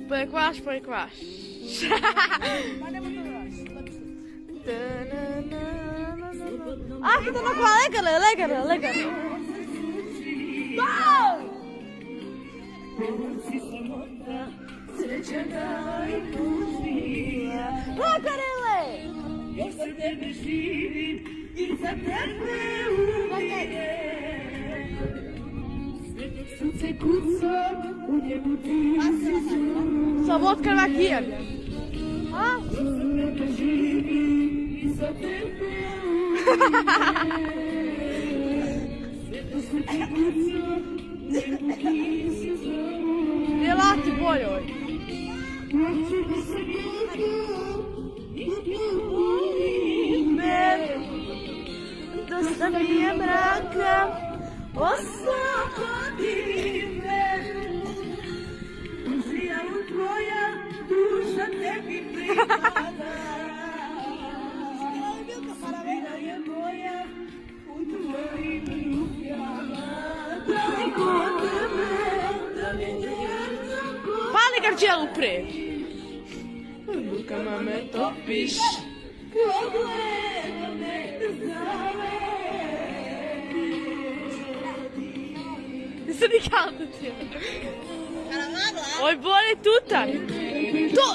Pojkvaš, pojkvaš. Ah, kita nak legar. Wow! Lagarele! Ja za tebe živim I za tebe umijem. Sve dok srce kuca, u njemu ti si zor. Só vou ficar aqui, olha. Ah! Ja za tebe živim I za tebe umijem. Sve dok srce kuca, u njemu ti si zor. Vê lá que bolho. Dosta mi je mraka, oslobodi me. Uzijalu tvoja duša tebi pripada. Sudbina je moja u tvojim rukama. Daleko od tebe, da mi njerno ko... Pali garđelu pre. Rukama me topiš. Pogleda me zdrave. Nisam ni kalda ti. Oj, bolje tutar. To,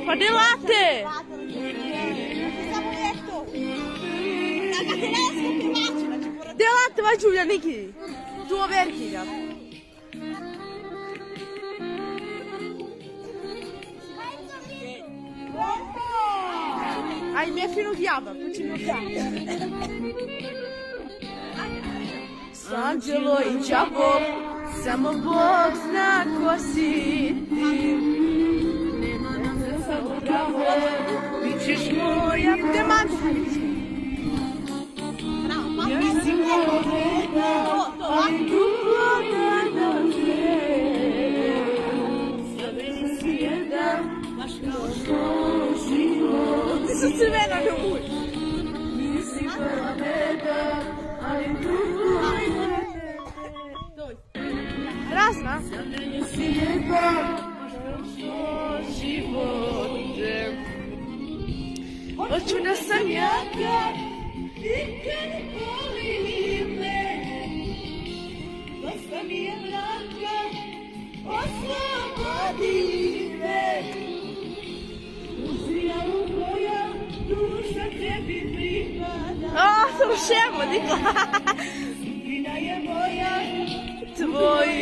pa ne late. De late, vai Giulia, Niki. Tu verkilja. Ai, mi è finutiata, Sanđelo I đavo, samo Bog zna ko si ti. Nema nam se samo pravo, bit ćeš moja demanta. Jer si moja, ali dugo da te. Za mene si jedan, baš kao što život. Ti su crvena ljubuj. Nisi prva meta, ali dugo razna. Za mene si jedan, baš kao što život. Hoću da sam jaka, nikad voli me. Dosta mi je mraka, oslobodi me. Uzijalu tvoja duša tebi pripada. Slušajmo, Nikola. Sudbina je moja, tvoj